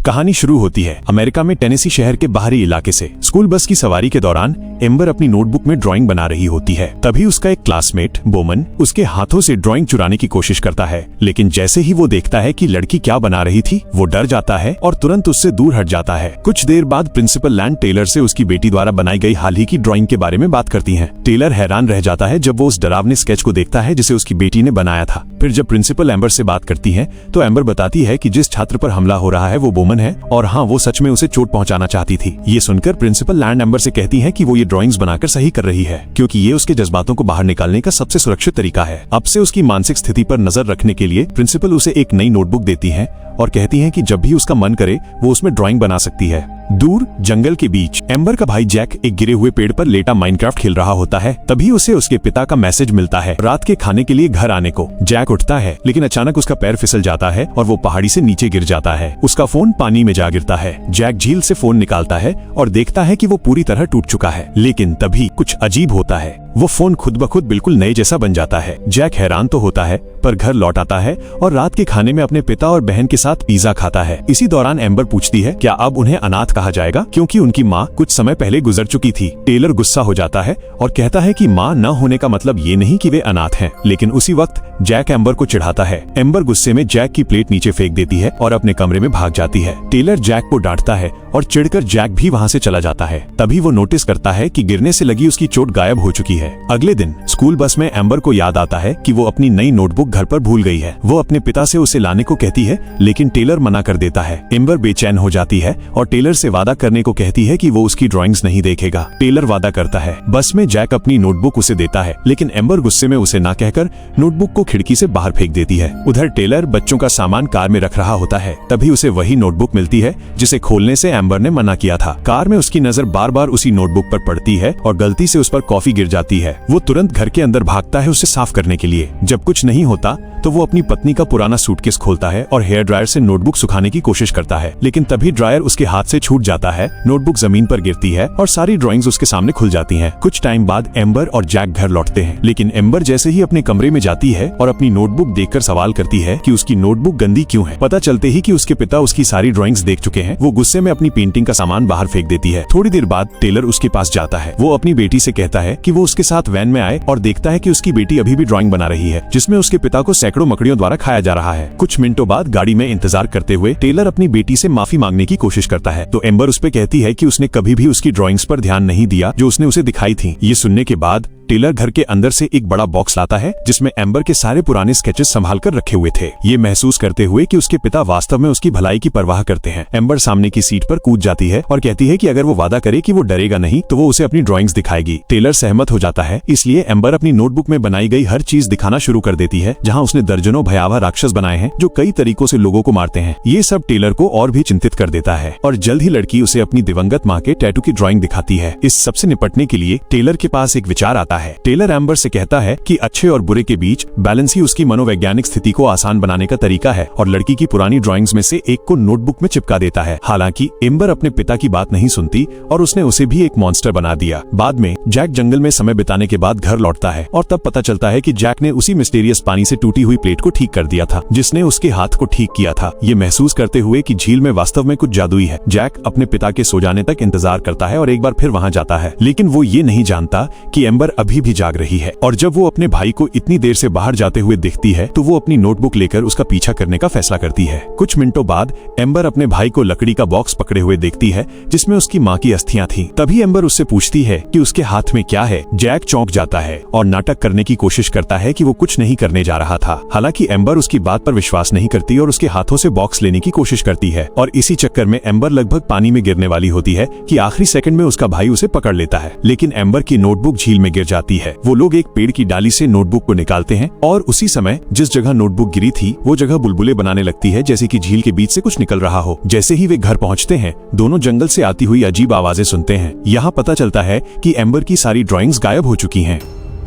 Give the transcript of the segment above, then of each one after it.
कहानी शुरू होती है अमेरिका में टेनेसी शहर के बाहरी इलाके से। स्कूल बस की सवारी के दौरान एम्बर अपनी नोटबुक में ड्राइंग बना रही होती है। तभी उसका एक क्लासमेट बोमन उसके हाथों से ड्राइंग चुराने की कोशिश करता है, लेकिन जैसे ही वो देखता है कि लड़की क्या बना रही थी, वो डर जाता है और तुरंत उससे दूर हट जाता है। कुछ देर बाद प्रिंसिपल लैंड टेलर से उसकी बेटी द्वारा बनाई गई हाल ही की ड्राइंग के बारे में बात करती है। टेलर हैरान रह जाता है जब वो उस डरावने स्केच को देखता है जिसे उसकी बेटी ने बनाया था। फिर जब प्रिंसिपल एम्बर से बात करती है तो एम्बर बताती है कि जिस छात्र पर हमला हो रहा है वो बोमन है और हाँ, वो सच में उसे चोट पहुंचाना चाहती थी। ये सुनकर प्रिंसिपल लैंड एम्बर से कहती है कि वो ये ड्राइंग्स बनाकर सही कर रही है, क्योंकि ये उसके जज्बातों को बाहर निकालने का सबसे सुरक्षित तरीका है। अब से उसकी मानसिक स्थिति पर नजर रखने के लिए प्रिंसिपल उसे एक नई नोटबुक देती है और कहती है कि जब भी उसका मन करे वो उसमें ड्राइंग बना सकती है। दूर जंगल के बीच एम्बर का भाई जैक एक गिरे हुए पेड़ पर लेटा माइनक्राफ्ट खेल रहा होता है। तभी उसे उसके पिता का मैसेज मिलता है रात के खाने के लिए घर आने को। जैक उठता है, लेकिन अचानक उसका पैर फिसल जाता है और वो पहाड़ी से नीचे गिर जाता है। उसका फोन पानी में जा गिरता है। जैक झील से फोन निकालता है और देखता है कि वो पूरी तरह टूट चुका है, लेकिन तभी कुछ अजीब होता है। वो फोन खुद ब खुद बिल्कुल नए जैसा बन जाता है। जैक हैरान तो होता है, पर घर लौट आता है और रात के खाने में अपने पिता और बहन के साथ पिज्जा खाता है। इसी दौरान एम्बर पूछती है क्या अब उन्हें अनाथ कहा जाएगा, क्योंकि उनकी माँ कुछ समय पहले गुजर चुकी थी। टेलर गुस्सा हो जाता है और कहता है कि माँ न होने का मतलब ये नहीं कि वे अनाथ हैं। लेकिन उसी वक्त जैक एम्बर को चिढ़ाता है। एम्बर गुस्से में जैक की प्लेट नीचे फेंक देती है और अपने कमरे में भाग जाती है। टेलर जैक को डांटता है और चिढ़कर जैक भी वहाँ से चला जाता है। तभी वो नोटिस करता है कि गिरने से लगी उसकी चोट गायब हो चुकी है। अगले दिन स्कूल बस में एम्बर को याद आता है कि वो अपनी नई नोटबुक घर पर भूल गई है। वो अपने पिता से उसे लाने को कहती है, लेकिन टेलर मना कर देता है। एम्बर बेचैन हो जाती है और टेलर से वादा करने को कहती है कि वो उसकी ड्राइंग्स नहीं देखेगा। टेलर वादा करता है। बस में जैक अपनी नोटबुक उसे देता है, लेकिन एम्बर गुस्से में उसे ना कहकर नोटबुक को खिड़की से बाहर फेंक देती है। उधर टेलर बच्चों का सामान कार में रख रहा होता है। तभी उसे वही नोटबुक मिलती है जिसे खोलने से एम्बर ने मना किया था। कार में उसकी नजर बार बार उसी नोटबुक पर पड़ती है और गलती से उस पर कॉफी गिर जाती है। वो तुरंत घर के अंदर भागता है उसे साफ करने के लिए। जब कुछ नहीं होता तो वो अपनी पत्नी का पुराना सूटकेस खोलता है और हेयर ड्रायर से नोटबुक सुखाने की कोशिश करता है, लेकिन तभी ड्रायर उसके हाथ से छूट जाता है। नोटबुक जमीन पर गिरती है और सारी ड्राइंग्स उसके सामने खुल जाती हैं। कुछ टाइम बाद एम्बर और जैक घर लौटते हैं, लेकिन एम्बर जैसे ही अपने कमरे में जाती है और अपनी नोटबुक देखकर सवाल करती है कि उसकी नोटबुक गंदी क्यों है। पता चलते ही कि उसके पिता उसकी सारी ड्राइंग्स देख चुके हैं। वो गुस्से में अपनी पेंटिंग का सामान बाहर फेंक देती है। थोड़ी देर बाद टेलर उसके पास जाता है। वो अपनी बेटी से कहता है कि वो उसके साथ वैन में आए और देखता है कि उसकी बेटी अभी भी ड्राइंग बना रही है, जिसमें उसके पिता को सैकड़ों मकड़ियों द्वारा खाया जा रहा है। कुछ मिनटों बाद गाड़ी में इंतजार करते हुए टेलर अपनी बेटी से माफी मांगने की कोशिश करता है, तो एम्बर उस पे कहती है कि उसने कभी भी उसकी ड्राइंग्स पर ध्यान नहीं दिया जो उसने उसे दिखाई थी। ये सुनने के बाद टेलर घर के अंदर से एक बड़ा बॉक्स लाता है जिसमें एम्बर के सारे पुराने स्केचेस संभाल कर रखे हुए थे। ये महसूस करते हुए कि उसके पिता वास्तव में उसकी भलाई की परवाह करते हैं, एम्बर सामने की सीट पर कूद जाती है और कहती है कि अगर वो वादा करे कि वो डरेगा नहीं तो वो उसे अपनी ड्राइंग्स दिखाएगी। टेलर सहमत हो जाता है, इसलिए एम्बर अपनी नोटबुक में बनाई गई हर चीज दिखाना शुरू कर देती है, जहाँ उसने दर्जनों भयावह राक्षस बनाए हैं जो कई तरीकों से लोगों को मारते हैं। ये सब टेलर को और भी चिंतित कर देता है और जल्द ही लड़की उसे अपनी दिवंगत माँ के टैटू की ड्राइंग दिखाती है। इस सबसे निपटने के लिए टेलर के पास एक विचार आता है। टेलर एम्बर से कहता है कि अच्छे और बुरे के बीच बैलेंस ही उसकी मनोवैज्ञानिक स्थिति को आसान बनाने का तरीका है और लड़की की पुरानी ड्राइंग्स में से एक को नोटबुक में चिपका देता है। हालांकि एम्बर अपने पिता की बात नहीं सुनती और उसने उसे भी एक मॉन्स्टर बना दिया। बाद में जैक जंगल में समय बिताने के बाद घर लौटता है और तब पता चलता है कि जैक ने उसी मिस्टीरियस पानी से टूटी हुई प्लेट को ठीक कर दिया था जिसने उसके हाथ को ठीक किया था। ये महसूस करते हुए कि झील में वास्तव में कुछ जादुई है, जैक अपने पिता के सो जाने तक इंतजार करता है और एक बार फिर वहाँ जाता है, लेकिन वो ये नहीं जानता कि एम्बर अभी भी जाग रही है। और जब वो अपने भाई को इतनी देर से बाहर जाते हुए दिखती है तो वो अपनी नोटबुक लेकर उसका पीछा करने का फैसला करती है। कुछ मिनटों बाद एम्बर अपने भाई को लकड़ी का बॉक्स पकड़े हुए देखती है जिसमें उसकी माँ की अस्थियां थीं। तभी एम्बर उससे पूछती है कि उसके हाथ में क्या है। जैक चौंक जाता है और नाटक करने की कोशिश करता है कि वो कुछ नहीं करने जा रहा था। हालांकि एम्बर उसकी बात पर विश्वास नहीं करती और उसके हाथों से बॉक्स लेने की कोशिश करती है और इसी चक्कर में एम्बर लगभग पानी में गिरने वाली होती है कि आखिरी सेकंड में उसका भाई उसे पकड़ लेता है, लेकिन एम्बर की नोटबुक झील में गिर जाती है। वो लोग एक पेड़ की डाली से नोटबुक को निकालते हैं और उसी समय जिस जगह नोटबुक गिरी थी वो जगह बुलबुले बनाने लगती है, जैसे कि झील के बीच से कुछ निकल रहा हो। जैसे ही वे घर पहुंचते हैं दोनों जंगल से आती हुई अजीब आवाजें सुनते हैं। यहाँ पता चलता है कि एम्बर की सारी ड्राइंग्स गायब हो चुकी हैं।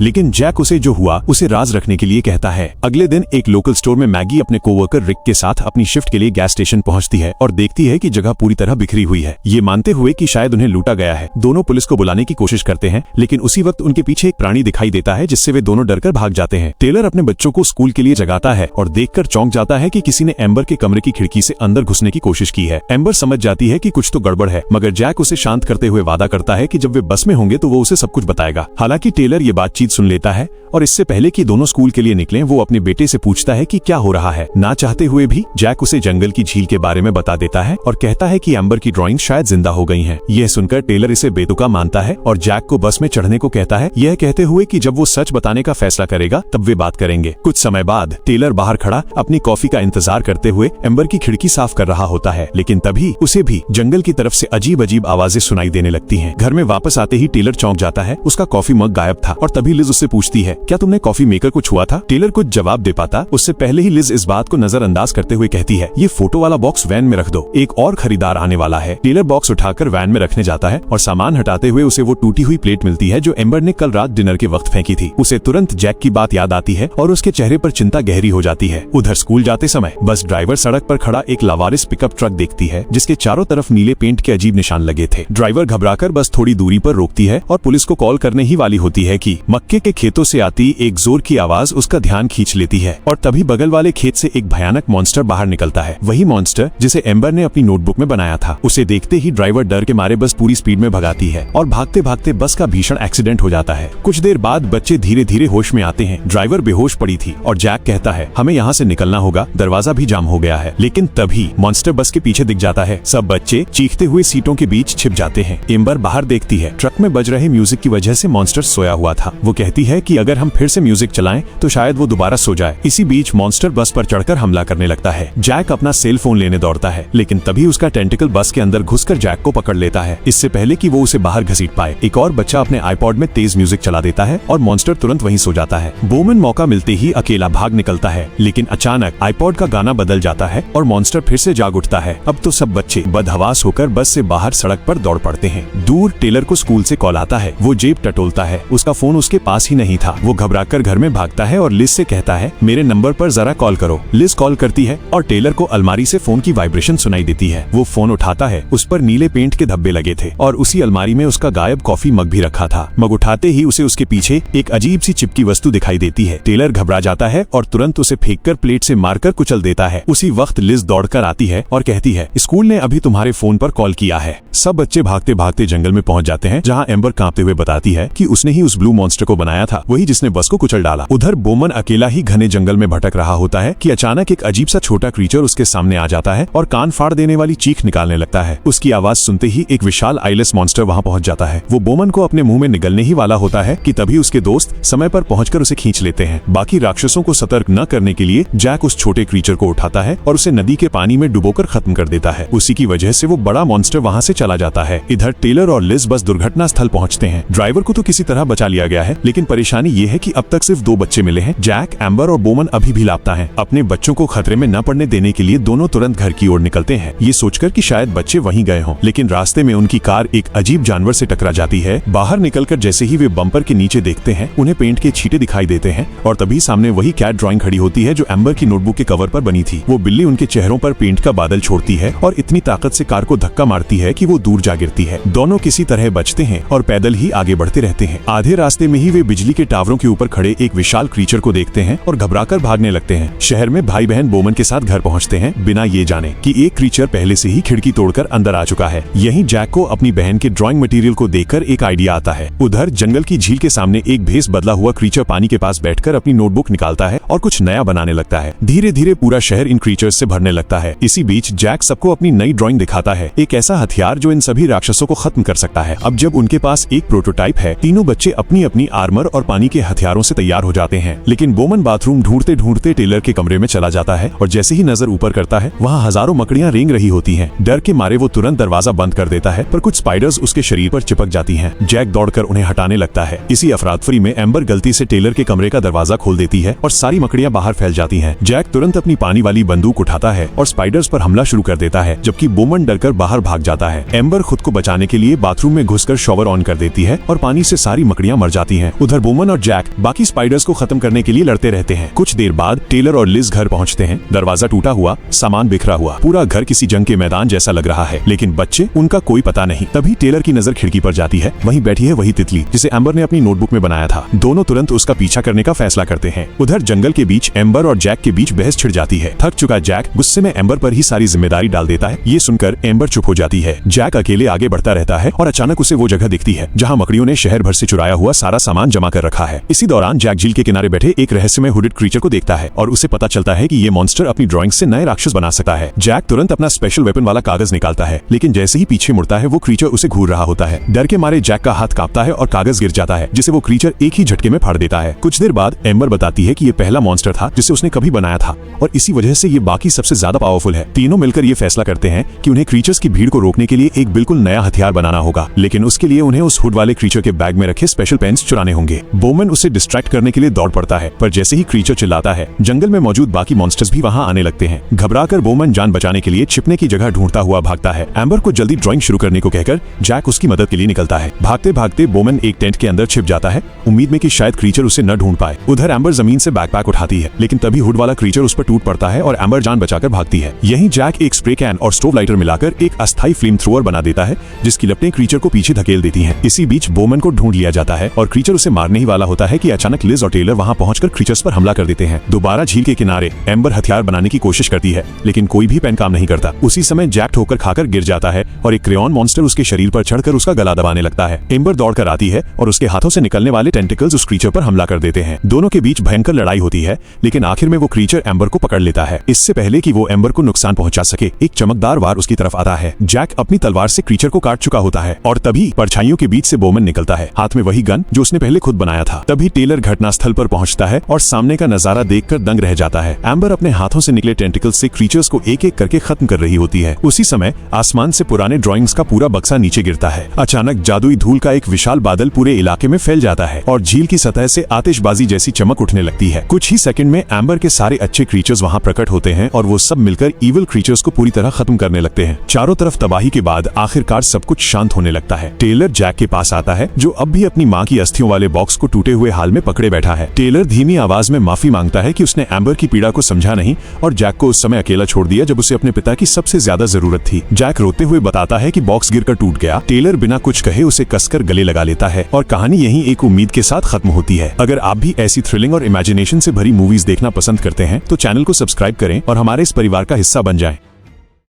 लेकिन जैक उसे जो हुआ उसे राज रखने के लिए कहता है। अगले दिन एक लोकल स्टोर में मैगी अपने कोवर्कर रिक के साथ अपनी शिफ्ट के लिए गैस स्टेशन पहुंचती है और देखती है कि जगह पूरी तरह बिखरी हुई है। ये मानते हुए कि शायद उन्हें लूटा गया है, दोनों पुलिस को बुलाने की कोशिश करते हैं, लेकिन उसी वक्त उनके पीछे एक प्राणी दिखाई देता है जिससे वे दोनों डरकर भाग जाते हैं। टेलर अपने बच्चों को स्कूल के लिए जगाता है और देखकर चौंक जाता है कि किसी ने एम्बर के कमरे की खिड़की से अंदर घुसने की कोशिश की है। एम्बर समझ जाती है कि कुछ तो गड़बड़ है, मगर जैक उसे शांत करते हुए वादा करता है कि जब वे बस में होंगे तो वो उसे सब कुछ बताएगा। हालांकि टेलर ये बातचीत सुन लेता है और इससे पहले कि दोनों स्कूल के लिए निकलें वो अपने बेटे से पूछता है कि क्या हो रहा है। ना चाहते हुए भी जैक उसे जंगल की झील के बारे में बता देता है और कहता है कि एम्बर की ड्राइंग शायद जिंदा हो गई हैं। यह सुनकर टेलर इसे बेतुका मानता है और जैक को बस में चढ़ने को कहता है, यह कहते हुए कि जब वो सच बताने का फैसला करेगा तब वे बात करेंगे। कुछ समय बाद टेलर बाहर खड़ा अपनी कॉफी का इंतजार करते हुए एम्बर की खिड़की साफ कर रहा होता है, लेकिन तभी उसे भी जंगल की तरफ से अजीब अजीब आवाजें सुनाई देने लगती हैं। घर में वापस आते ही टेलर चौंक जाता है, उसका कॉफी मग गायब था और तभी लिज उससे पूछती है, क्या तुमने कॉफी मेकर को छुआ था? टेलर कुछ जवाब दे पाता उससे पहले ही लिज इस बात को नजरअंदाज करते हुए कहती है, ये फोटो वाला बॉक्स वैन में रख दो, एक और खरीदार आने वाला है। टेलर बॉक्स उठाकर वैन में रखने जाता है और सामान हटाते हुए उसे वो टूटी हुई प्लेट मिलती है जो एम्बर ने कल रात डिनर के वक्त फेंकी थी। उसे तुरंत जैक की बात याद आती है और उसके चेहरे पर चिंता गहरी हो जाती है। उधर स्कूल जाते समय बस ड्राइवर सड़क पर खड़ा एक लावारिस पिकअप ट्रक देखती है जिसके चारों तरफ नीले पेंट के अजीब निशान लगे थे। ड्राइवर घबराकर बस थोड़ी दूरी पर रोकती है और पुलिस को कॉल करने ही वाली होती है कि मक्के के खेतों से आती एक जोर की आवाज उसका ध्यान खींच लेती है और तभी बगल वाले खेत से एक भयानक मॉन्स्टर बाहर निकलता है। वही मॉन्स्टर जिसे एम्बर ने अपनी नोटबुक में बनाया था। उसे देखते ही ड्राइवर डर के मारे बस पूरी स्पीड में भगाती है और भागते भागते बस का भीषण एक्सीडेंट हो जाता है। कुछ देर बाद बच्चे धीरे धीरे होश में आते हैं। ड्राइवर बेहोश पड़ी थी और जैक कहता है, हमें यहाँ से निकलना होगा, दरवाजा भी जाम हो गया है। लेकिन तभी मॉन्स्टर बस के पीछे दिख जाता है। सब बच्चे चीखते हुए सीटों के बीच छिप जाते हैं। एम्बर बाहर देखती है, ट्रक में बज रहे म्यूजिक की वजह से मॉन्स्टर सोया हुआ था। वो कहती है कि अगर हम फिर से म्यूजिक चलाएं तो शायद वो दोबारा सो जाए। इसी बीच मॉन्स्टर बस पर चढ़कर हमला करने लगता है। जैक अपना सेल फोन लेने दौड़ता है, लेकिन तभी उसका टेंटिकल बस के अंदर घुसकर जैक को पकड़ लेता है, इससे पहले कि वो उसे बाहर घसीट पाए। एक और बच्चा अपने आईपॉड में तेज म्यूजिक चला देता है और मॉन्स्टर तुरंत वहीं सो जाता है। बोमन मौका मिलते ही अकेला भाग निकलता है, लेकिन अचानक आईपॉड का गाना बदल जाता है और मॉन्स्टर फिर से जाग उठता है। अब तो सब बच्चे बदहवास होकर बस से बाहर सड़क पर दौड़ पड़ते हैं। दूर टेलर को स्कूल से कॉल आता है। वो जेब टटोलता है, उसका फोन उसके पास ही नहीं था। वो घबराकर घर में भागता है और लिज से कहता है, मेरे नंबर पर जरा कॉल करो। लिज कॉल करती है और टेलर को अलमारी से फोन की वाइब्रेशन सुनाई देती है। वो फोन उठाता है, उस पर नीले पेंट के धब्बे लगे थे और उसी अलमारी में उसका गायब कॉफी मग भी रखा था। मग उठाते ही उसे उसके पीछे एक अजीब सी चिपकी वस्तु दिखाई देती है। टेलर घबरा जाता है और तुरंत उसे फेंककर प्लेट से मारकर कुचल देता है। उसी वक्त लिज दौड़कर आती है और कहती है, स्कूल ने अभी तुम्हारे फोन पर कॉल किया है। सब बच्चे भागते भागते जंगल में पहुंच जाते हैं, जहां एम्बर कांपते हुए बताती है कि उसने ही उस ब्लू मॉन्स्टर को बनाया था, वही जिसने बस को कुचल डाला। उधर बोमन अकेला ही घने जंगल में भटक रहा होता है कि अचानक एक अजीब सा छोटा क्रीचर उसके सामने आ जाता है और कान फाड़ देने वाली चीख निकालने लगता है। उसकी आवाज सुनते ही एक विशाल आईलेस मॉन्स्टर वहां पहुंच जाता है। वो बोमन को अपने मुंह में निगलने ही वाला होता है कि तभी उसके दोस्त समय पर पहुंचकर उसे खींच लेते हैं। बाकी राक्षसों को सतर्क न करने के लिए जैक उस छोटे क्रीचर को उठाता है और उसे नदी के पानी में डुबोकर खत्म कर देता है। उसी की वजह से वो बड़ा मॉन्स्टर वहां से चला जाता है। इधर टेलर और लिज बस दुर्घटना स्थल पहुंचते हैं। ड्राइवर को तो किसी तरह बचा लिया गया है, लेकिन परेशानी ये है कि अब तक सिर्फ 2 बच्चे मिले हैं। जैक, एम्बर और बोमन अभी भी लापता हैं। अपने बच्चों को खतरे में न पड़ने देने के लिए दोनों तुरंत घर की ओर निकलते हैं, ये सोचकर कि शायद बच्चे वहीं गए हों। लेकिन रास्ते में उनकी कार एक अजीब जानवर से टकरा जाती है। बाहर निकलकर जैसे ही वे बम्पर के नीचे देखते हैं, उन्हें पेंट के छींटे दिखाई देते हैं और तभी सामने वही कैट ड्राइंग खड़ी होती है जो एम्बर की नोटबुक के कवर पर बनी थी। वो बिल्ली उनके चेहरों पर पेंट का बादल छोड़ती है और इतनी ताकत से कार को धक्का मारती है कि वो दूर जा गिरती है। दोनों किसी तरह बचते हैं और पैदल ही आगे बढ़ते रहते हैं। आधे रास्ते में ही वे बिजली के टावरों के ऊपर खड़े एक विशाल क्रीचर को देखते हैं और घबराकर भागने लगते हैं। शहर में भाई बहन बोमन के साथ घर पहुंचते हैं, बिना ये जाने कि एक क्रीचर पहले से ही खिड़की तोड़कर अंदर आ चुका है। यहीं जैक को अपनी बहन के ड्राइंग मटेरियल को देखकर एक आइडिया आता है। उधर जंगल की झील के सामने एक भेस बदला हुआ क्रीचर पानी के पास बैठकर अपनी नोटबुक निकालता है और कुछ नया बनाने लगता है। धीरे धीरे पूरा शहर इन क्रीचर्स से भरने लगता है। इसी बीच जैक सबको अपनी नई ड्राइंग दिखाता है, एक ऐसा हथियार जो इन सभी राक्षसों को खत्म कर सकता है। अब जब उनके पास एक प्रोटोटाइप है, तीनों बच्चे अपनी अपनी आर्मर और पानी के हथियारों से तैयार हो जाते हैं। लेकिन बोमन बाथरूम ढूंढते ढूंढते टेलर के कमरे में चला जाता है और जैसे ही नजर ऊपर करता है, वहाँ हजारों मकड़ियां रेंग रही होती हैं। डर के मारे वो तुरंत दरवाजा बंद कर देता है, पर कुछ स्पाइडर्स उसके शरीर पर चिपक जाती हैं। जैक दौड़कर उन्हें हटाने लगता है। इसी अफरातफरी में एम्बर गलती से टेलर के कमरे का दरवाजा खोल देती है और सारी मकड़ियां बाहर फैल जाती हैं। जैक तुरंत अपनी पानी वाली बंदूक उठाता है और स्पाइडर्स पर हमला शुरू कर देता है, जबकि बोमन डरकर बाहर भाग जाता है। एम्बर खुद को बचाने के लिए बाथरूम में घुसकर शॉवर ऑन कर देती है और पानी से सारी मकड़ियां मर जाती हैं। उधर बोमन और जैक बाकी स्पाइडर्स को खत्म करने के लिए लड़ते रहते हैं। कुछ देर बाद टेलर और लिज घर पहुंचते हैं। दरवाजा टूटा हुआ, सामान बिखरा हुआ, पूरा घर किसी जंग के मैदान जैसा लग रहा है, लेकिन बच्चे, उनका कोई पता नहीं। तभी टेलर की नजर खिड़की पर जाती है। वहीं बैठी है वही तितली जिसे एम्बर ने अपनी नोटबुक में बनाया था। दोनों तुरंत उसका पीछा करने का फैसला करते हैं। उधर जंगल के बीच एम्बर और जैक के बीच बहस छिड़ जाती है। थक चुका जैक गुस्से में एम्बर पर ही सारी जिम्मेदारी डाल देता है। ये सुनकर एम्बर चुप हो जाती है। जैक अकेले आगे बढ़ता रहता है और अचानक उसे वो जगह दिखती है जहाँ मकड़ियों ने शहर भर से चुराया हुआ सारा सामान जमा कर रखा है। इसी दौरान जैक झील के किनारे बैठे एक रहस्यमय हुडेड क्रीचर को देखता है और उसे पता चलता है कि ये मॉन्स्टर अपनी ड्राइंग से नए राक्षस बना सकता है। जैक तुरंत अपना स्पेशल वेपन वाला कागज निकालता है, लेकिन जैसे ही पीछे मुड़ता है वो क्रीचर उसे घूर रहा होता है। डर के मारे जैक का हाथ कांपता है और कागज गिर जाता है, जिसे वो क्रीचर एक ही झटके में फाड़ देता है। कुछ देर बाद एम्बर बताती है कि ये पहला मॉन्स्टर था जिसे उसने कभी बनाया था और इसी वजह से ये बाकी सबसे ज्यादा पावरफुल है। तीनों मिलकर ये फैसला करते हैं कि उन्हें क्रीचर्स की भीड़ को रोकने के लिए एक बिल्कुल नया हथियार बनाना होगा, लेकिन उसके लिए उन्हें उस हुड वाले क्रीचर के बैग में रखे स्पेशल पेन्स चुराने होंगे। बोमन उसे डिस्ट्रैक्ट करने के लिए दौड़ पड़ता है, पर जैसे ही क्रीचर चिल्लाता है, जंगल में मौजूद बाकी मॉन्स्टर्स भी वहां आने लगते हैं। घबराकर बोमन जान बचाने के लिए छिपने की जगह ढूंढता हुआ भागता है। एम्बर को जल्दी ड्राइंग शुरू करने को कहकर जैक उसकी मदद के लिए निकलता है। भागते भागते बोमन एक टेंट के अंदर छिप जाता है, उम्मीद में कि शायद क्रीचर उसे न ढूंढ पाए। उधर एम्बर जमीन से बैकपैक उठाती है, लेकिन तभी हुड वाला क्रीचर उस पर टूट पड़ता है और एम्बर जान बचाकर भागती है। यहीं जैक एक स्प्रे कैन और स्टोव लाइटर मिलाकर एक अस्थायी फ्लेम थ्रोअर बना देता है, जिसकी लपटें क्रीचर को पीछे धकेल देती हैं। इसी बीच बोमन को ढूंढ लिया जाता है और क्रीचर उसे मारने ही वाला होता है कि अचानक लिज और टेलर वहां पहुंचकर क्रीचर्स पर हमला कर देते हैं। दोबारा झील के किनारे एम्बर हथियार बनाने की कोशिश करती है, लेकिन कोई भी पेन काम नहीं करता। उसी समय जैक ठोकर खाकर गिर जाता है और एक क्रेयॉन मॉन्स्टर उसके शरीर पर चढ़कर उसका गला दबाने लगता है। एम्बर दौड़कर आती है और उसके हाथों से निकलने वाले टेंटिकल्स उस क्रीचर पर हमला कर देते हैं। दोनों के बीच भयंकर लड़ाई होती है, लेकिन आखिर में वो क्रीचर एम्बर को पकड़ लेता है। इससे पहले कि वो एम्बर को नुकसान पहुंचा सके, एक चमकदार वार उसकी तरफ आता है। जैक अपनी तलवार से क्रीचर को काट चुका होता है और तभी परछाइयों के बीच से बोमन निकलता है, हाथ में वही गन जो उसने पहले खुद बनाया था। तभी टेलर घटनास्थल पर पहुंचता है और सामने का नजारा देखकर दंग रह जाता है। एम्बर अपने हाथों से निकले टेंटिकल्स से क्रीचर्स को एक एक करके खत्म कर रही होती है। उसी समय आसमान से पुराने ड्राइंग्स का पूरा बक्सा नीचे गिरता है। अचानक जादुई धूल का एक विशाल बादल पूरे इलाके में फैल जाता है और झील की सतह से आतिशबाजी जैसी चमक उठने लगती है। कुछ ही सेकंड में एम्बर के सारे अच्छे क्रीचर्स वहां प्रकट होते हैं और वो सब मिलकर इविल क्रीचर्स को पूरी तरह खत्म करने लगते हैं। चारों तरफ तबाही के बाद आखिरकार सब कुछ शांत होने लगता है। टेलर जैक के पास आता है, जो अब भी अपनी माँ की अस्थियों वाले बॉक्स को टूटे हुए हाल में पकड़े बैठा है। टेलर धीमी आवाज में माफी मांगता है कि उसने एम्बर की पीड़ा को समझा नहीं और जैक को उस समय अकेला छोड़ दिया जब उसे अपने पिता की सबसे ज्यादा जरूरत थी। जैक रोते हुए बताता है कि बॉक्स गिरकर टूट गया। टेलर बिना कुछ कहे उसे कसकर गले लगा लेता है और कहानी यहीं एक उम्मीद के साथ खत्म होती है। अगर आप भी ऐसी थ्रिलिंग और इमेजिनेशन से भरी मूवीज देखना पसंद करते हैं तो चैनल को सब्सक्राइब करें और हमारे इस परिवार का हिस्सा बन जाएं।